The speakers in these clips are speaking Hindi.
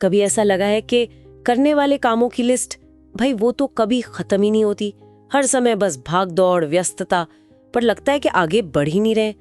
कभी ऐसा लगा है कि करने वाले कामों की लिस्ट, भाई वो तो कभी खत्म ही नहीं होती। हर समय बस भाग दौड़, व्यस्तता, पर लगता है कि आगे बढ़ ही नहीं रहे।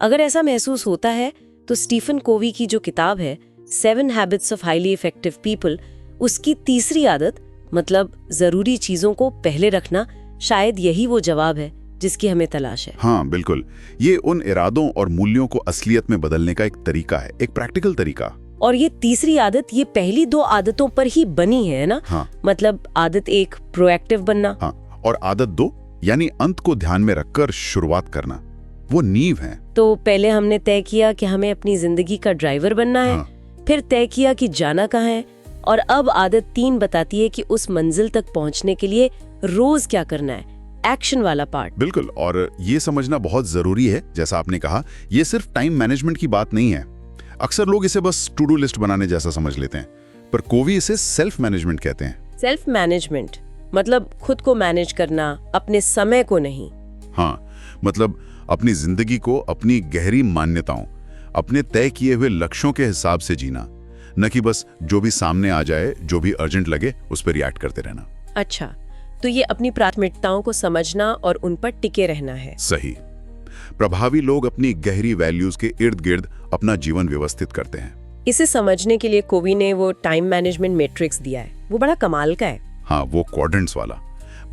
अगर ऐसा महसूस होता है तो स्टीफन कोवी की जो किताब है 7 habits of highly effective people, उसकी तीसरी आदत, मतलब जरूरी चीजों को पहले रखना, शायद यही वो जवाब है जिसकी हमें तलाश है। हाँ बिल्कुल, ये उन इरादों और मूल्यों को असलियत में बदलने का एक तरीका है, एक प्रैक्टिकल तरीका। और ये तीसरी आदत ये पहली 2 आदतों पर ही बनी है ना? हाँ। मतलब आदत 1 प्रोएक्टिव बनना, हाँ, और आदत 2 यानी अंत को ध्यान में रखकर शुरुआत करना, वो नींव है। तो पहले हमने तय किया कि हमें अपनी जिंदगी का ड्राइवर बनना है। हाँ। फिर तय किया कि जाना कहाँ है, और अब आदत 3 बताती है कि उस मंजिल तक पहुंचने के लिए रोज क्या करना है, एक्शन वाला पार्ट। बिल्कुल, और ये समझना बहुत जरूरी है, जैसा आपने कहा, ये सिर्फ टाइम मैनेजमेंट की बात नहीं है। अक्सर लोग इसे बस टू डू लिस्ट बनाने जैसा समझ लेते हैं, पर कोवी इसे सेल्फ मैनेजमेंट कहते हैं। सेल्फ मैनेजमेंट मतलब खुद को मैनेज करना, अपने समय को नहीं। हाँ, मतलब अपनी जिंदगी को अपनी गहरी मान्यताओं, अपने तय किए हुए लक्ष्यों के हिसाब से जीना, न कि बस जो भी सामने आ जाए, जो भी अर्जेंट लगे उस पर रिएक्ट करते रहना। अच्छा, तो ये अपनी प्राथमिकताओं को समझना और उन पर टिके रहना है। सही। प्रभावी लोग अपनी गहरी वैल्यूज के इर्द गिर्द अपना जीवन व्यवस्थित करते हैं। इसे समझने के लिए कोवी ने वो टाइम मैनेजमेंट मैट्रिक्स दिया है, वो बड़ा कमाल का है। हाँ, वो क्वाड्रेंट्स वाला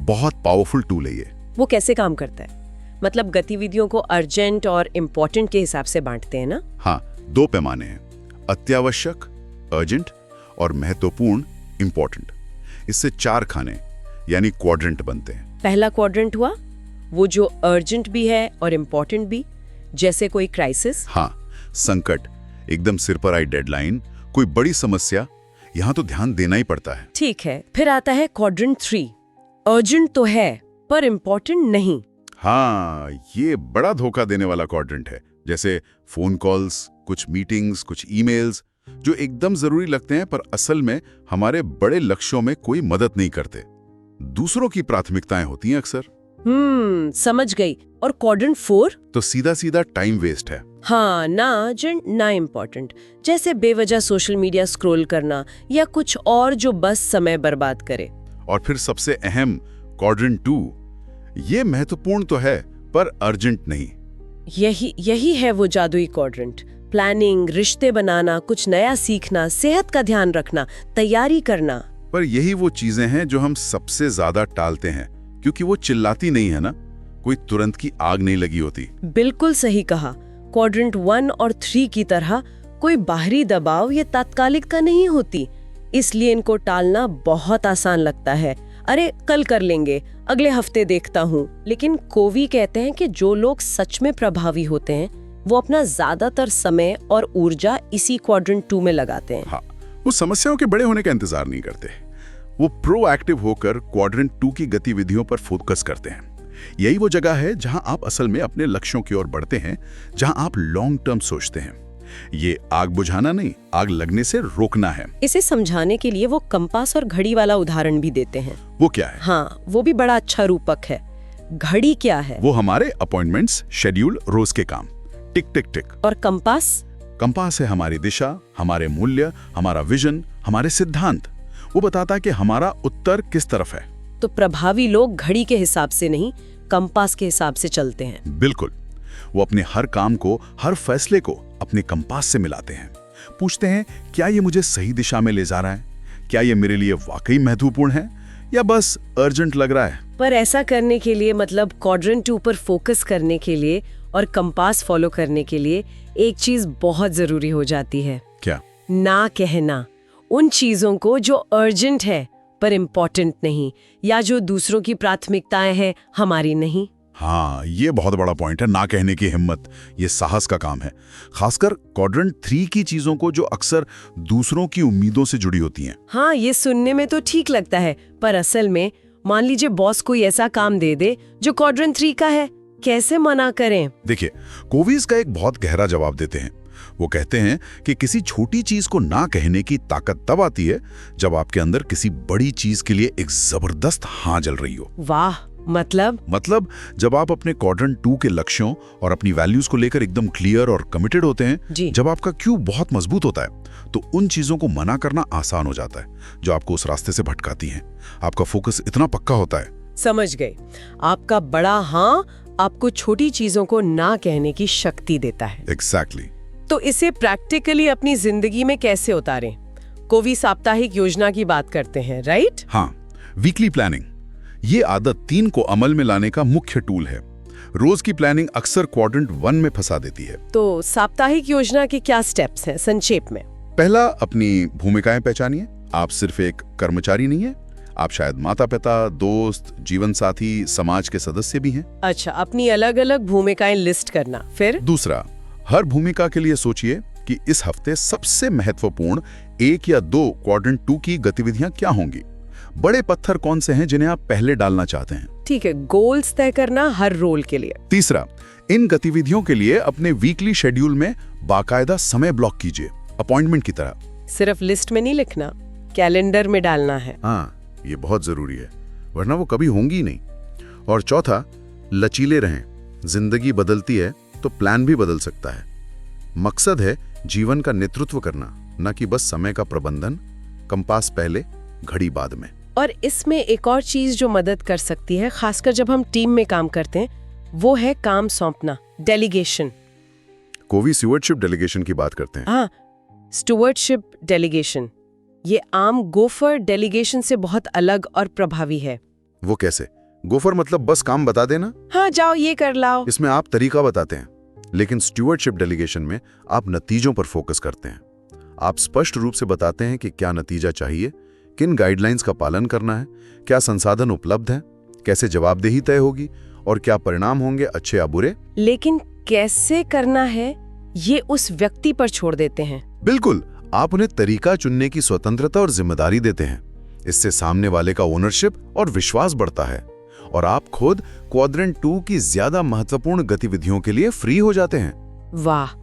बहुत पावरफुल टूल है ये। वो कैसे काम करता है? मतलब गतिविधियों को अर्जेंट और इम्पोर्टेंट के हिसाब से बांटते हैं ना? हाँ, 2 पैमाने हैं, अत्यावश्यक अर्जेंट और महत्वपूर्ण इम्पोर्टेंट। इससे 4 खाने यानी क्वाड्रेंट बनते हैं। पहला क्वाड्रेंट हुआ वो जो अर्जेंट भी है और इम्पोर्टेंट भी, जैसे कोई क्राइसिस। हाँ, संकट, एकदम सिर पर आई डेडलाइन, कोई बड़ी समस्या, यहाँ तो ध्यान देना ही पड़ता है। ठीक है, फिर आता है क्वाड्रेंट 3, अर्जेंट तो है पर इम्पोर्टेंट नहीं। हाँ, ये बड़ा धोखा देने वाला क्वाड्रेंट है, जैसे फोन कॉल्स, कुछ मीटिंग्स, कुछ ईमेल्स जो एकदम जरूरी लगते हैं पर असल में हमारे बड़े लक्ष्यों में कोई मदद नहीं करते। दूसरों की प्राथमिकताएं होती हैं अक्सर। समझ गई। और क्वाड्रेंट 4 तो सीधा सीधा टाइम वेस्ट है। हाँ, ना अर्जेंट ना इम्पोर्टेंट, जैसे बेवजह सोशल मीडिया स्क्रॉल करना या कुछ और जो बस समय बर्बाद करे। और फिर सबसे अहम क्वाड्रेंट 2, ये महत्वपूर्ण तो है पर अर्जेंट नहीं। यही है वो जादुई क्वाड्रेंट। प्लानिंग, रिश्ते बनाना, कुछ नया सीखना, सेहत का ध्यान रखना, तैयारी करना। पर यही वो चीजें हैं जो हम सबसे ज्यादा टालते हैं, क्योंकि वो चिल्लाती नहीं है ना, कोई तुरंत की आग नहीं लगी होती। बिल्कुल सही कहा। क्वाड्रेंट 1 और 3 की तरह कोई बाहरी दबाव या तात्कालिकता नहीं होती, इसलिए इनको टालना बहुत आसान लगता है। अरे कल कर लेंगे, अगले हफ्ते देखता हूँ। लेकिन कोवी कहते हैं कि जो लोग सच में प्रभावी होते हैं वो अपना ज्यादातर समय और ऊर्जा इसी क्वाड्रेंट 2 में लगाते हैं। हाँ, वो समस्याओं के बड़े होने का इंतजार नहीं करते, वो प्रोएक्टिव होकर क्वाड्रेंट 2 की गतिविधियों पर फोकस करते हैं। यही वो जगह है जहां आप असल में अपने लक्ष्यों की ओर बढ़ते हैं, जहां आप लॉन्ग टर्म सोचते हैं। ये आग बुझाना नहीं, आग लगने से रोकना है। इसे समझाने के लिए वो कंपास और घड़ी वाला उदाहरण भी देते हैं। वो क्या है? हाँ, वो भी बड़ा अच्छा रूपक है। घड़ी क्या है? वो हमारे अपॉइंटमेंट्स, शेड्यूल, रोज के काम, टिक टिक टिक। और कंपास? कंपास है हमारी दिशा, हमारे मूल्य, हमारा विजन, हमारे सिद्धांत। वो बताता है कि हमारा उत्तर किस तरफ है। तो प्रभावी लोग घड़ी के हिसाब से नहीं, कंपास के हिसाब से चलते हैं। बिल्कुल, वो अपने हर काम को, हर फैसले को अपने कंपास से मिलाते हैं। पूछते हैं, क्या ये मुझे सही दिशा में ले जा रहा है? क्या ये मेरे लिए वाकई महत्वपूर्ण है या बस अर्जेंट लग रहा है? पर ऐसा करने के लिए, मतलब क्वाड्रेंट 2 पर फोकस करने के लिए और कंपास फॉलो करने के लिए, एक चीज बहुत जरूरी हो जाती है। क्या? ना कहना उन चीजों को जो अर्जेंट है पर इम्पोर्टेंट नहीं, या जो दूसरों की प्राथमिकताएं हैं, हमारी नहीं। हाँ, ये बहुत बड़ा पॉइंट है, ना कहने की हिम्मत। ये साहस का काम है, खासकर क्वाड्रेंट 3 की चीजों को जो अक्सर दूसरों की उम्मीदों से जुड़ी होती हैं। हाँ, ये सुनने में तो ठीक लगता है, पर असल में मान लीजिए बॉस कोई ऐसा काम दे दे जो क्वाड्रेंट 3 का है, कैसे मना करें? देखिए, कोवीज का एक बहुत गहरा जवाब देते हैं। वो कहते हैं कि किसी छोटी चीज को ना कहने की ताकत तब आती है जब आपके अंदर किसी बड़ी चीज के लिए एक जबरदस्त हाँ जल रही हो। वाह, मतलब जब आप अपने क्वाड्रेंट 2 के लक्ष्यों और अपनी वैल्यूज को लेकर एकदम क्लियर और कमिटेड होते हैं, जी। जब आपका क्यू बहुत मजबूत होता है, तो उन चीजों को मना करना आसान हो जाता है जो आपको उस रास्ते से भटकाती हैं। आपका फोकस इतना पक्का होता है। समझ गए। आपका बड़ा हाँ आपको छोटी चीजों को ना कहने की शक्ति देता है। एग्जैक्टली। तो इसे प्रैक्टिकली अपनी जिंदगी में कैसे उतारें? कोवी साप्ताहिक योजना की बात करते हैं, राइट? हाँ, वीकली प्लानिंग ये आदत 3 को अमल में लाने का मुख्य टूल है। रोज की प्लानिंग अक्सर क्वाड्रेंट 1 में फंसा देती है। तो साप्ताहिक योजना के क्या स्टेप्स हैं संक्षेप में? पहला, अपनी भूमिकाएं पहचानिए। आप सिर्फ एक कर्मचारी नहीं है, आप शायद माता पिता, दोस्त, जीवन साथी, समाज के सदस्य भी हैं। अच्छा, अपनी अलग अलग भूमिकाएं लिस्ट करना। फिर दूसरा, हर भूमिका के लिए सोचिए कि इस हफ्ते सबसे महत्वपूर्ण 1 या 2 क्वाड्रेंट 2 की गतिविधियां क्या होंगी। बड़े पत्थर कौन से हैं जिन्हें आप पहले डालना चाहते हैं। ठीक है, गोल्स तय करना हर रोल के लिए। तीसरा, इन गतिविधियों के लिए अपने वीकली शेड्यूल में बाकायदा समय ब्लॉक कीजिए, अपॉइंटमेंट की तरह। सिर्फ लिस्ट में नहीं लिखना, कैलेंडर में डालना है। हाँ, ये बहुत जरूरी है, वरना वो कभी होंगी ही नहीं। और चौथा, लचीले रहें। जिंदगी बदलती है तो प्लान भी बदल सकता है। मकसद है जीवन का नेतृत्व करना, न कि बस समय का प्रबंधन। कंपास पहले, घड़ी बाद में। और इसमें एक और चीज जो मदद कर सकती है, खासकर जब हम टीम में काम करते हैं, वो है काम सौंपना, डेलीगेशन। कोवी स्टुअर्डशिप डेलीगेशन की बात करते हैं। हाँ, स्टुअर्डशिप डेलीगेशन ये आम गोफर डेलीगेशन से बहुत अलग और प्रभावी है। वो कैसे? गोफर मतलब बस काम बता देना। हाँ, जाओ ये कर लाओ। इसमें आप तरीका बताते हैं, लेकिन स्टुअर्डशिप डेलीगेशन में आप नतीजों पर फोकस करते हैं। आप स्पष्ट रूप से बताते हैं कि क्या नतीजा चाहिए, किन गाइडलाइंस का पालन करना है, क्या संसाधन उपलब्ध हैं, कैसे जवाबदेही तय होगी और क्या परिणाम होंगे, अच्छे या बुरे। लेकिन कैसे करना है ये उस व्यक्ति पर छोड़ देते हैं। बिल्कुल, आप उन्हें तरीका चुनने की स्वतंत्रता और जिम्मेदारी देते हैं। इससे सामने वाले का ओनरशिप और विश्वास बढ़ता है और आप खुद क्वाड्रेंट 2 की ज्यादा महत्वपूर्ण गतिविधियों के लिए फ्री हो जाते हैं। वाह,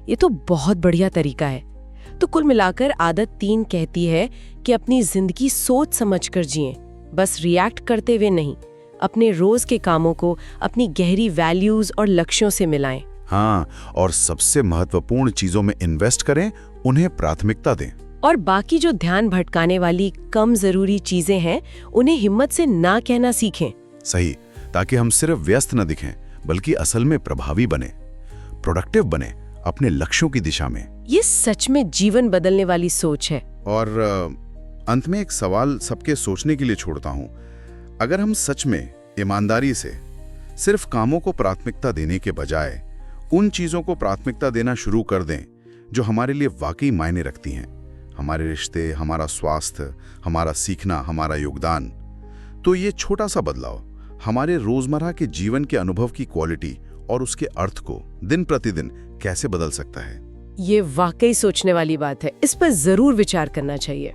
ये तो बहुत बढ़िया तरीका है। तो कुल मिलाकर आदत 3 कहती है कि अपनी जिंदगी सोच समझकर जिएं, बस रिएक्ट करते हुए नहीं। अपने रोज के कामों को अपनी गहरी वैल्यूज और लक्ष्यों से मिलाएं। हाँ, और सबसे महत्वपूर्ण चीजों में इन्वेस्ट करें, उन्हें प्राथमिकता दें। और बाकी जो ध्यान भटकाने वाली कम जरूरी चीजें हैं, उन्हें हिम्मत से ना कहना सीखें। सही, ताकि हम सिर्फ व्यस्त न दिखें, बल्कि असल में प्रभावी बने, प्रोडक्टिव बने अपने लक्ष्यों की दिशा में। ये सच में जीवन बदलने वाली सोच है। और अंत में एक सवाल सबके सोचने के लिए छोड़ता हूं। अगर हम सच में ईमानदारी से सिर्फ कामों को प्राथमिकता देने के बजाय उन चीजों को प्राथमिकता देना शुरू कर दें जो हमारे लिए वाकई मायने रखती हैं, हमारे रिश्ते, हमारा स्वास्थ्य, हमारा सीखना, हमारा योगदान, तो ये छोटा सा बदलाव हमारे रोजमर्रा के जीवन के अनुभव की क्वालिटी और उसके अर्थ को दिन प्रतिदिन कैसे बदल सकता है। ये वाकई सोचने वाली बात है। इस पर जरूर विचार करना चाहिए।